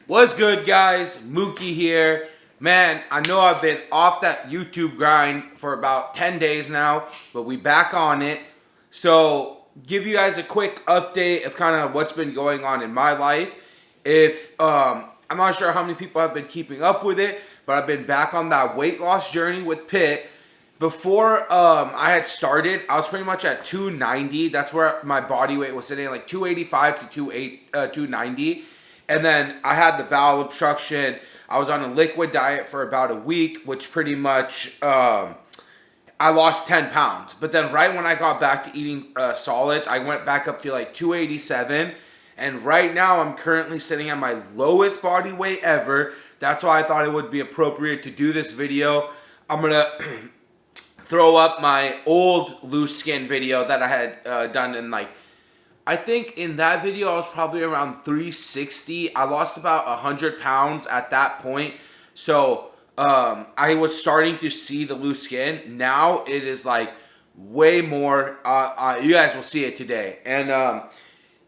What's good, guys? Mookie here. Man, I know I've been off that YouTube grind for about 10 days now, but we back on it. So, give you guys a quick update of kind of what's been going on in my life. I'm not sure how many people have been keeping up with it, but I've been back on that weight loss journey with Pitt. Before I had started, I was pretty much at 290. That's where my body weight was sitting, like 285 to 290. And then I had the bowel obstruction. I was on a liquid diet for about a week, which pretty much I lost 10 pounds. But then right when I got back to eating solids, I went back up to like 287. And right now I'm currently sitting at my lowest body weight ever. That's why I thought it would be appropriate to do this video. I'm going to throw up my old loose skin video that I had done in I think in that video I was probably around 360. I lost about 100 pounds at that point. So I was starting to see the loose skin. Now it is like way more. You guys will see it today. And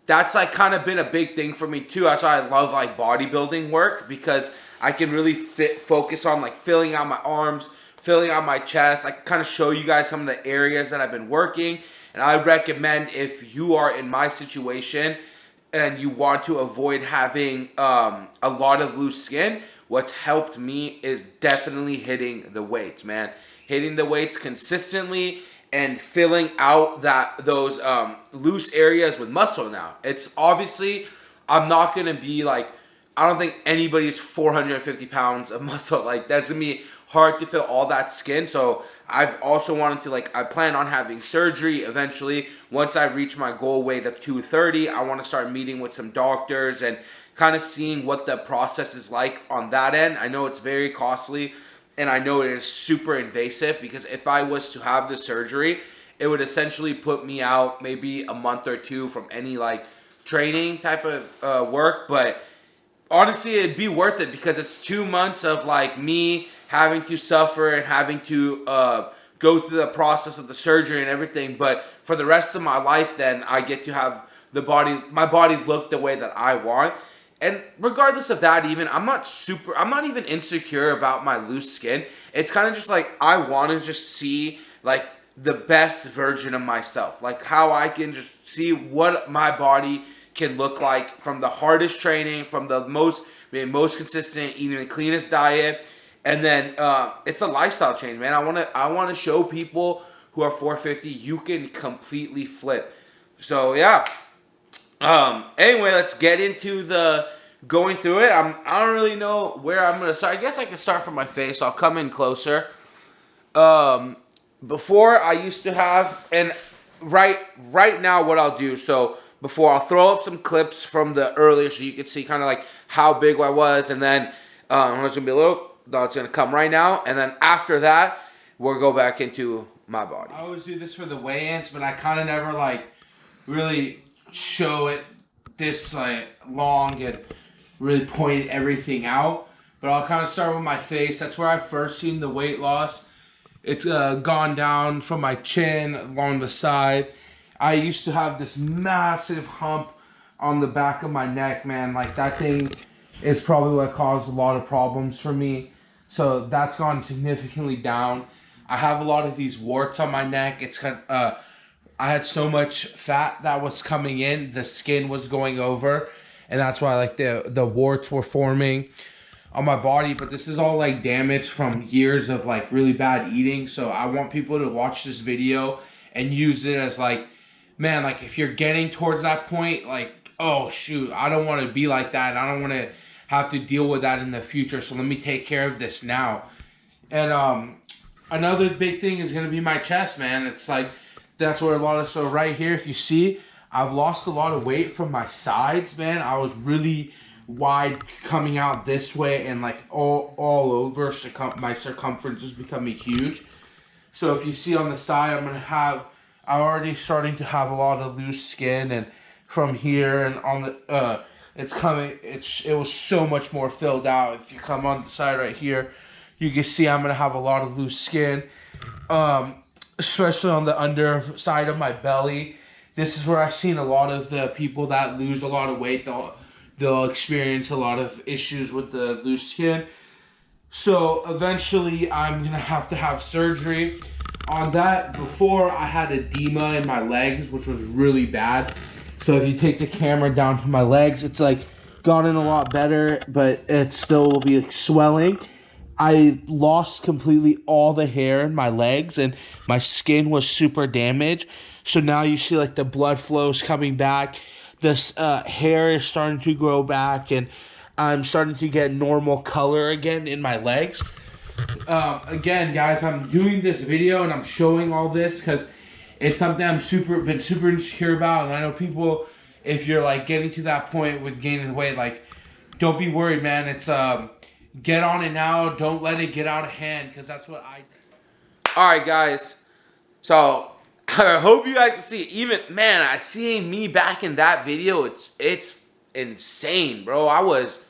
that's like kind of been a big thing for me too. That's why I love like bodybuilding work, because I can really focus on like filling out my arms, filling out my chest. I can kind of show you guys some of the areas that I've been working. And I recommend, if you are in my situation and you want to avoid having a lot of loose skin, what's helped me is definitely hitting the weights, man. Hitting the weights consistently and filling out those loose areas with muscle now. It's obviously, I'm not going to be like, I don't think anybody's 450 pounds of muscle. Like, that's going to be hard to fill all that skin. So I've also wanted to, I plan on having surgery eventually. Once I reach my goal weight of 230, I want to start meeting with some doctors and kind of seeing what the process is like on that end. I know it's very costly, and I know it is super invasive, because if I was to have the surgery, it would essentially put me out maybe a month or two from any training type of work. But honestly, it'd be worth it, because it's 2 months of me having to suffer and having to go through the process of the surgery and everything. But for the rest of my life, then I get to have my body look the way that I want. And regardless of that, even I'm not even insecure about my loose skin. It's kind of just I want to just see the best version of myself, how I can just see what my body can look like from the hardest training, from the most consistent, eating the cleanest diet. And then it's a lifestyle change, man. I want to show people who are 450 you can completely flip. So yeah. Anyway, let's get into the going through it. I don't really know where I'm gonna start. I guess I can start from my face. I'll come in closer. Before I used to have, and right now what I'll do. So before, I'll throw up some clips from the earlier, so you can see kind of how big I was, and then it's gonna be a little. That's going to come right now. And then after that, we'll go back into my body. I always do this for the weigh-ins, but I kind of never, really show it this, long and really point everything out. But I'll kind of start with my face. That's where I first seen the weight loss. It's gone down from my chin along the side. I used to have this massive hump on the back of my neck, man. That thing is probably what caused a lot of problems for me. So that's gone significantly down. I have a lot of these warts on my neck. It's kind of, I had so much fat that was coming in, the skin was going over, and that's why the warts were forming on my body. But this is all damage from years of really bad eating. So I want people to watch this video and use it as man, if you're getting towards that point, oh shoot, I don't want to be like that. I don't want to have to deal with that in the future, so let me take care of this now. And another big thing is going to be my chest, man. It's that's where so right here, if you see, I've lost a lot of weight from my sides, man. I was really wide coming out this way, and all over, my circumference is becoming huge. So if you see on the side, I'm already starting to have a lot of loose skin, and from here and on the it's coming. It was so much more filled out. If you come on the side right here, you can see I'm gonna have a lot of loose skin, especially on the underside of my belly. This is where I've seen a lot of the people that lose a lot of weight. they'll experience a lot of issues with the loose skin. So eventually I'm gonna have to have surgery on that. Before, I had edema in my legs, which was really bad. So if you take the camera down to my legs, it's like gotten a lot better, but it still will be like swelling. I lost completely all the hair in my legs, and my skin was super damaged. So now you see like the blood flows coming back. This hair is starting to grow back, and I'm starting to get normal color again in my legs. Again, guys, I'm doing this video and I'm showing all this because it's something I'm been super insecure about. And I know people, if you're like getting to that point with gaining weight, like, don't be worried, man. It's get on it now. Don't let it get out of hand, because that's what I did. All right, guys. So I hope you guys can see. Even, man, I seeing me back in that video. It's insane, bro. I was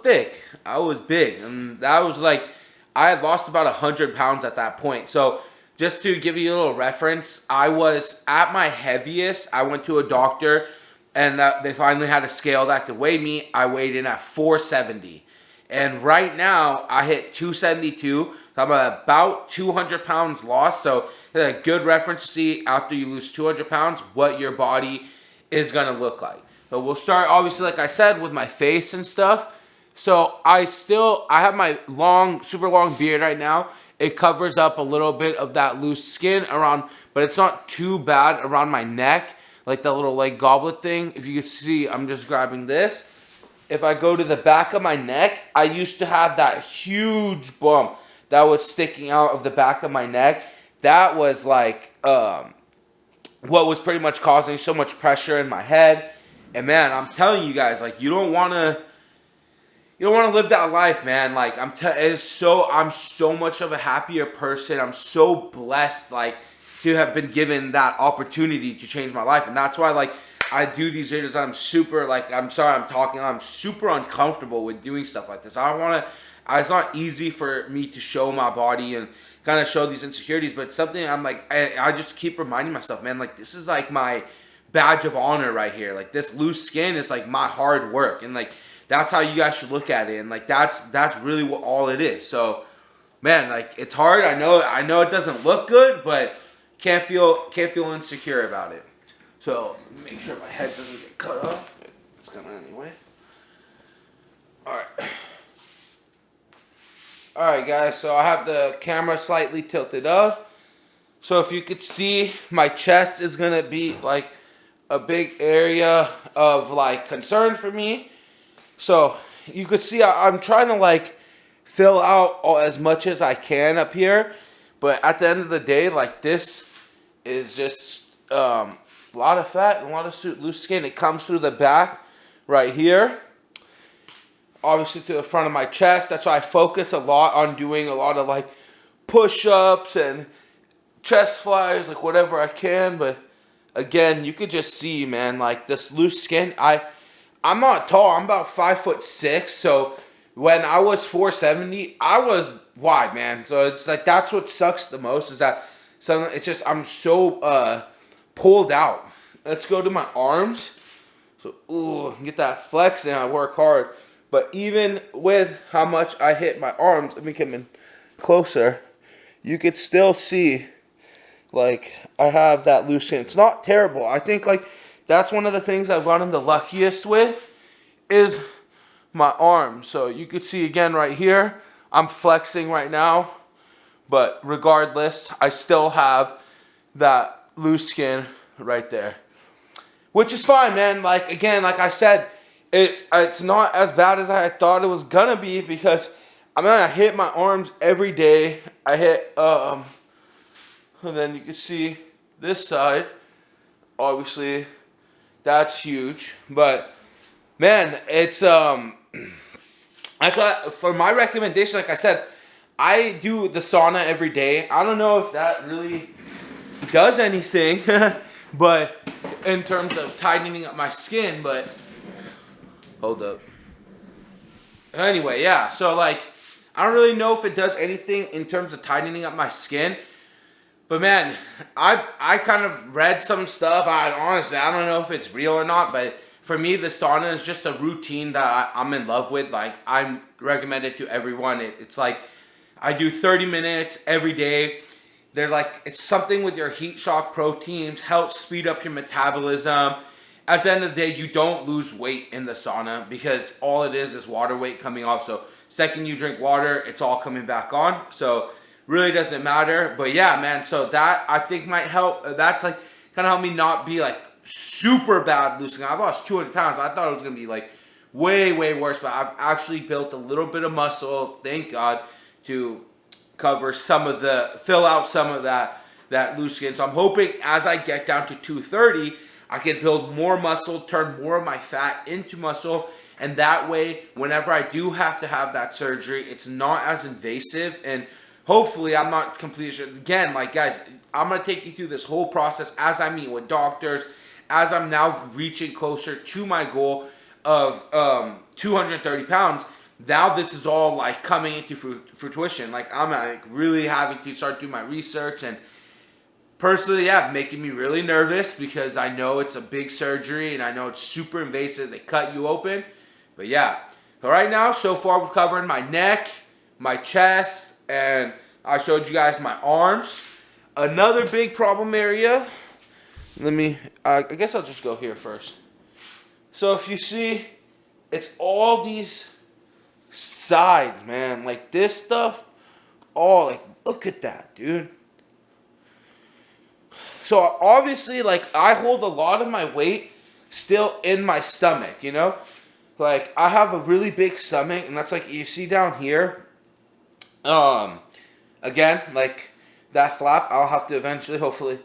thick. I was big, and that was like, I had lost about 100 pounds at that point. So just to give you a little reference, I was at my heaviest. I went to a doctor, and they finally had a scale that could weigh me. I weighed in at 470. And right now, I hit 272. So I'm about 200 pounds lost. So it's a good reference to see after you lose 200 pounds what your body is going to look like. So we'll start, obviously, like I said, with my face and stuff. So I have my super long beard right now. It covers up a little bit of that loose skin around, but it's not too bad around my neck, like that little like goblet thing. If you can see, I'm just grabbing this. If I go to the back of my neck, I used to have that huge bump that was sticking out of the back of my neck. That was like what was pretty much causing so much pressure in my head. And man, I'm telling you guys, like, you don't want to live that life, man. Like, I'm so much of a happier person. I'm so blessed, like, to have been given that opportunity to change my life. And that's why, like, I do these videos. I'm super, like, I'm super uncomfortable with doing stuff like this. It's not easy for me to show my body and kind of show these insecurities, but it's something I'm like, I just keep reminding myself, man, like, this is like my badge of honor right here. Like, this loose skin is like my hard work, and like, that's how you guys should look at it. And like, that's really what all it is. So, man, like, it's hard. I know it doesn't look good, but can't feel insecure about it. So make sure my head doesn't get cut off. It's gonna anyway. Alright guys, so I have the camera slightly tilted up. So if you could see, my chest is gonna be like a big area of like concern for me. So you could see I'm trying to like fill out as much as I can up here. But at the end of the day, like, this is just a lot of fat and a lot of loose skin. It comes through the back right here, obviously to the front of my chest. That's why I focus a lot on doing a lot of like push-ups and chest flyers, like whatever I can. But again, you could just see, man, like, this loose skin. I'm not tall. I'm about 5'6". So when I was 470, I was wide, man. So it's like, that's what sucks the most, is that it's just, I'm so pulled out. Let's go to my arms. So, get that flex, and I work hard. But even with how much I hit my arms, let me come in closer. You could still see, like, I have that loose skin. It's not terrible. I think, like, that's one of the things I've gotten the luckiest with is my arms. So you could see again right here, I'm flexing right now. But regardless, I still have that loose skin right there, which is fine, man. Like, again, like I said, it's not as bad as I thought it was gonna be, because I mean, I hit my arms every day. I hit and then you can see this side, obviously that's huge. But man, it's that's why, for my recommendation, like I said, I do the sauna every day. I don't know if that really does anything, but in terms of tightening up my skin, but hold up. Anyway, yeah, so like, I don't really know if it does anything in terms of tightening up my skin, but man, I kind of read some stuff. I don't know if it's real or not, but for me, the sauna is just a routine that I'm in love with. Like, I'm recommended to everyone. It's like I do 30 minutes every day. They're like, it's something with your heat shock proteins, helps speed up your metabolism. At the end of the day, you don't lose weight in the sauna because all it is water weight coming off. So second you drink water, it's all coming back on. So really doesn't matter. But yeah, man, so that I think might help. That's like kind of helped me not be like super bad losing. I lost 200 pounds. I thought it was going to be like way, way worse. But I've actually built a little bit of muscle, thank God, to cover fill out some of that loose skin. So I'm hoping as I get down to 230, I can build more muscle, turn more of my fat into muscle, and that way, whenever I do have to have that surgery, it's not as invasive, and hopefully I'm not completely sure. Again, like guys, I'm going to take you through this whole process as I meet with doctors, as I'm now reaching closer to my goal of 230 pounds. Now this is all like coming into fruition. Like I'm like really having to start doing my research, and personally, yeah, making me really nervous because I know it's a big surgery and I know it's super invasive. They cut you open. But yeah, so right now, so far we're covering my neck, my chest, and I showed you guys my arms. Another big problem area, I guess I'll just go here first. So if you see, it's all these sides, man. Like this stuff, like look at that, dude. So obviously, like I hold a lot of my weight still in my stomach, you know? Like I have a really big stomach, and that's like you see down here. Again, like that flap, I'll have to eventually, hopefully,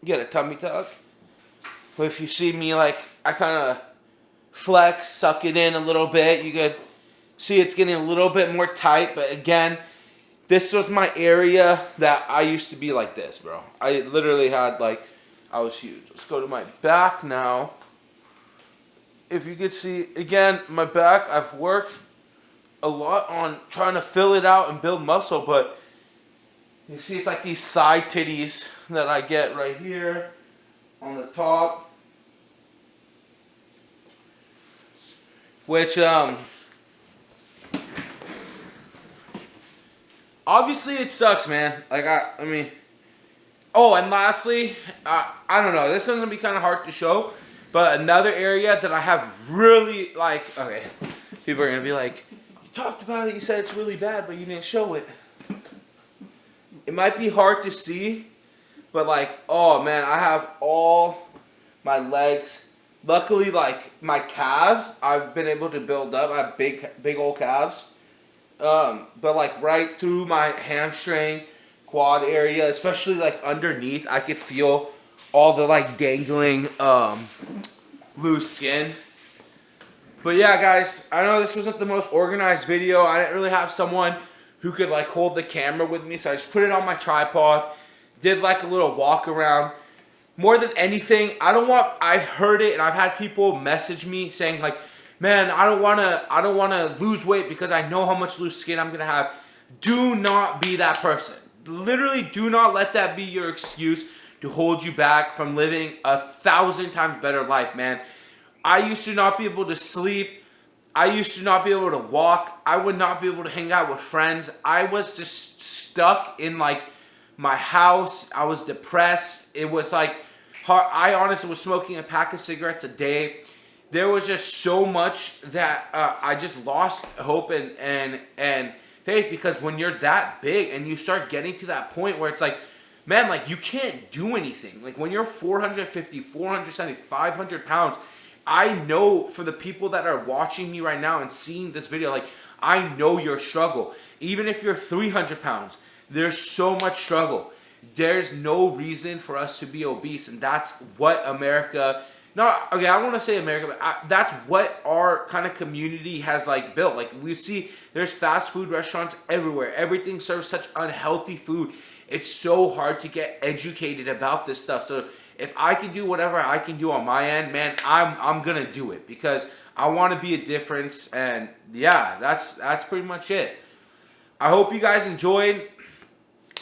get a tummy tuck. But if you see me, like I kind of flex, suck it in a little bit, you could see it's getting a little bit more tight. But again, this was my area that I used to be like this, bro. I literally had like, I was huge. Let's go to my back now. If you could see, again, my back, I've worked a lot on trying to fill it out and build muscle, but you see it's like these side titties that I get right here on the top. Which, obviously it sucks, man. Like, I mean, oh, and lastly, I don't know, this is going to be kind of hard to show, but another area that I have really, like, okay, people are going to be like, you talked about it, you said it's really bad, but you didn't show it. It might be hard to see, but like, oh man, I have all my legs. Luckily, like, my calves, I've been able to build up. I have big old calves. But like right through my hamstring, quad area, especially like underneath, I could feel all the like dangling loose skin. But yeah, guys, I know this wasn't the most organized video. I didn't really have someone who could like hold the camera with me, so I just put it on my tripod, did like a little walk around. More than anything, I've heard it and I've had people message me saying like, man, I don't wanna lose weight because I know how much loose skin I'm gonna have. Do not be that person. Literally, do not let that be your excuse to hold you back from living 1,000 times better life, man. I used to not be able to sleep. I used to not be able to walk. I would not be able to hang out with friends. I was just stuck in like my house. I was depressed. It was like hard. I honestly was smoking a pack of cigarettes a day. There was just so much that I just lost hope and faith, because when you're that big and you start getting to that point where it's like, man, like you can't do anything. Like when you're 450, 470, 500 pounds, I know for the people that are watching me right now and seeing this video, like I know your struggle. Even if you're 300 pounds, there's so much struggle. There's no reason for us to be obese, and that's what America, I don't want to say America, but that's what our kind of community has like built. Like we see there's fast food restaurants everywhere. Everything serves such unhealthy food. It's so hard to get educated about this stuff. So if I can do whatever I can do on my end, man, I'm gonna do it because I want to be a difference. And yeah, that's pretty much it. I hope you guys enjoyed.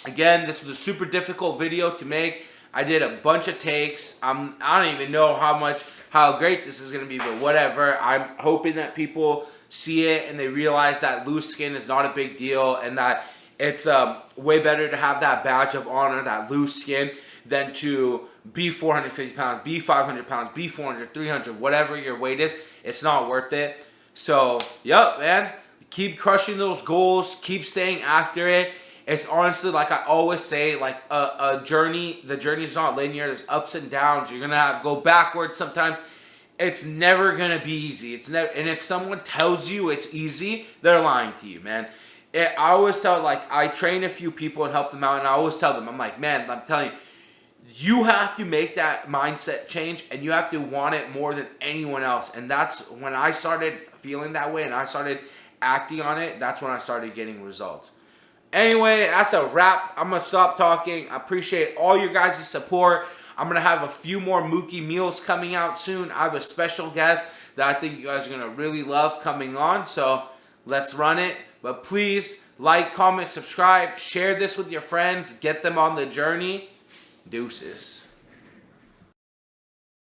Again, this was a super difficult video to make. I did a bunch of takes. I don't even know how great this is gonna be, but whatever. I'm hoping that people see it and they realize that loose skin is not a big deal, and that it's way better to have that badge of honor, that loose skin, than to be 450 pounds, be 500 pounds, be 400, 300, whatever your weight is. It's not worth it. So, yep, man. Keep crushing those goals. Keep staying after it. It's honestly, like I always say, like a journey. The journey is not linear. There's ups and downs. You're going to go backwards sometimes. It's never going to be easy. It's never. And if someone tells you it's easy, they're lying to you, man. I always tell, like, I train a few people and help them out, and I always tell them, I'm like, man, I'm telling you, you have to make that mindset change, and you have to want it more than anyone else. And that's when I started feeling that way and I started acting on it. That's when I started getting results. Anyway, that's a wrap. I'm going to stop talking. I appreciate all your guys' support. I'm going to have a few more Mookie meals coming out soon. I have a special guest that I think you guys are going to really love coming on. So let's run it. But please like, comment, subscribe, share this with your friends. Get them on the journey. Deuces.